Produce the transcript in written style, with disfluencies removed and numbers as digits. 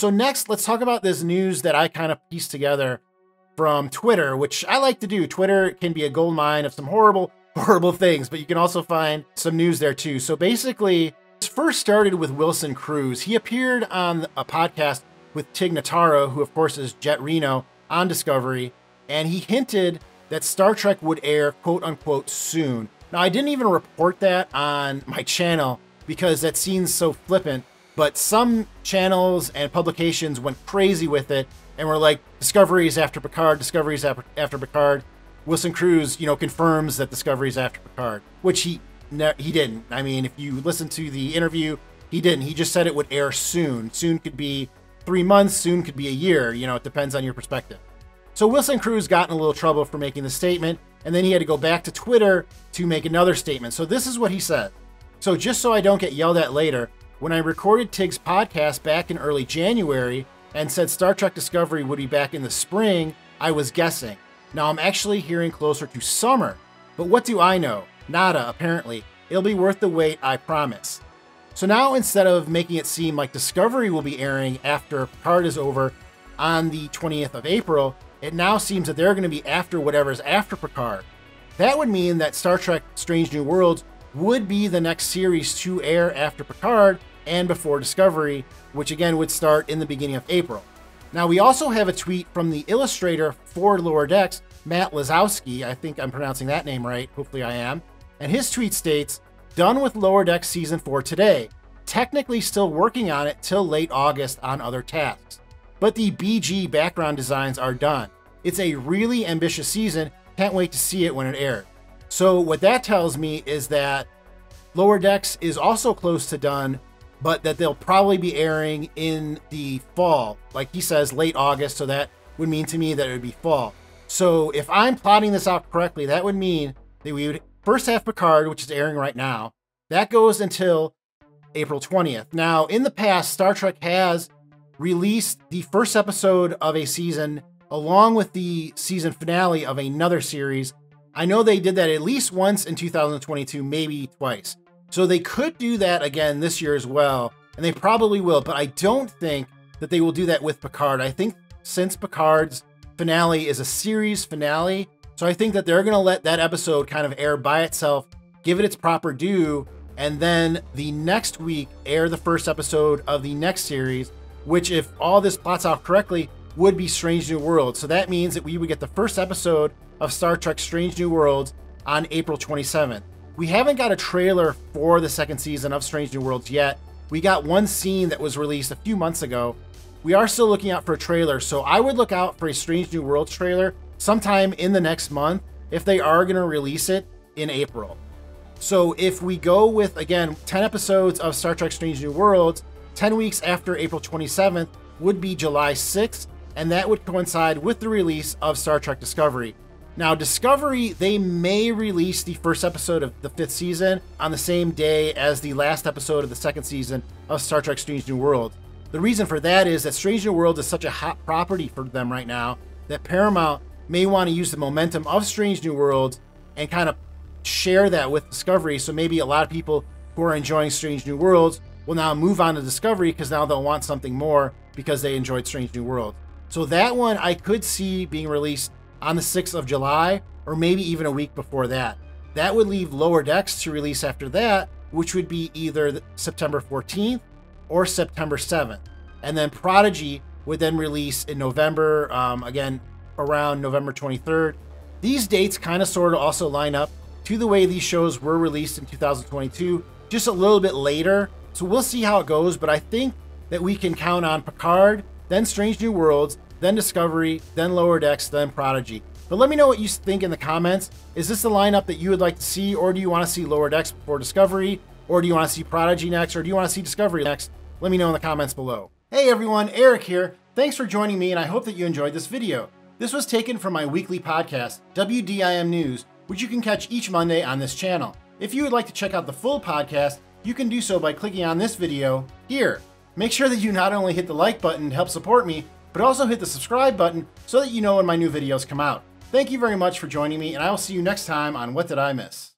So next, let's talk about this news that I kind of pieced together from Twitter, which I like to do. Twitter can be a gold mine of some horrible things, but you can also find some news there too. So basically, this first started with Wilson Cruz. He appeared on a podcast with Tig Notaro, who of course is Jet Reno on Discovery, and he hinted that Star Trek would air quote unquote soon. Now, I didn't even report that on my channel because that seems so flippant, but some channels and publications went crazy with it and were like, Discovery is after Picard, Discovery is after Picard. Wilson Cruz, confirms that Discovery is after Picard, which he didn't. I mean, if you listen to the interview, he didn't. He just said it would air soon. Soon could be 3 months, soon could be a year. It depends on your perspective. So Wilson Cruz got in a little trouble for making the statement, and then he had to go back to Twitter to make another statement. So this is what he said. So just so I don't get yelled at later, when I recorded Tig's podcast back in early January and said Star Trek Discovery would be back in the spring, I was guessing. Now I'm actually hearing closer to summer. But what do I know? Nada, apparently. It'll be worth the wait, I promise. So now instead of making it seem like Discovery will be airing after Picard is over on the 20th of April, it now seems that they're going to be after whatever's after Picard. That would mean that Star Trek Strange New Worlds would be the next series to air after Picard and before Discovery, which again would start in the beginning of April. Now we also have a tweet from the illustrator for Lower Decks, Matt Lazowski. I think I'm pronouncing that name right, hopefully I am. And his tweet states, "Done with Lower Decks Season 4 today. Technically still working on it till late August on other tasks. But the BG background designs are done. It's a really ambitious season. Can't wait to see it when it airs." So what that tells me is that Lower Decks is also close to done, but that they'll probably be airing in the fall. Like he says, late August, so that would mean to me that it would be fall. So if I'm plotting this out correctly, that would mean that we would first have Picard, which is airing right now. That goes until April 20th. Now, in the past, Star Trek has released the first episode of a season along with the season finale of another series. I know they did that at least once in 2022, maybe twice. So they could do that again this year as well, and they probably will, but I don't think that they will do that with Picard. I think since Picard's finale is a series finale, so I think that they're going to let that episode kind of air by itself, give it its proper due, and then the next week air the first episode of the next series, which, if all this plots out correctly, would be Strange New Worlds. So that means that we would get the first episode of Star Trek Strange New Worlds on April 27th. We haven't got a trailer for the second season of Strange New Worlds yet. We got one scene that was released a few months ago. We are still looking out for a trailer, so I would look out for a Strange New Worlds trailer sometime in the next month if they are going to release it in April. So if we go with, again, 10 episodes of Star Trek Strange New Worlds, 10 weeks after April 27th would be July 6th, and that would coincide with the release of Star Trek Discovery. Now, Discovery, they may release the first episode of the 5th season on the same day as the last episode of the 2nd season of Star Trek Strange New Worlds. The reason for that is that Strange New Worlds is such a hot property for them right now that Paramount may want to use the momentum of Strange New Worlds and kind of share that with Discovery. So maybe a lot of people who are enjoying Strange New Worlds will now move on to Discovery because now they'll want something more because they enjoyed Strange New Worlds. So that one I could see being released on the 6th of July, or maybe even a week before that. That would leave Lower Decks to release after that, which would be either September 14th or September 7th. And then Prodigy would then release in November, again, around November 23rd. These dates kind of sort of also line up to the way these shows were released in 2022, just a little bit later. So we'll see how it goes, but I think that we can count on Picard, then Strange New Worlds, then Discovery, then Lower Decks, then Prodigy. But let me know what you think in the comments. Is this the lineup that you would like to see, or do you want to see Lower Decks before Discovery, or do you want to see Prodigy next, or do you want to see Discovery next? Let me know in the comments below. Hey everyone, Eric here. Thanks for joining me, and I hope that you enjoyed this video. This was taken from my weekly podcast, WDIM News, which you can catch each Monday on this channel. If you would like to check out the full podcast, you can do so by clicking on this video here. Make sure that you not only hit the like button to help support me, but also hit the subscribe button so that you know when my new videos come out. Thank you very much for joining me, and I will see you next time on What Did I Miss?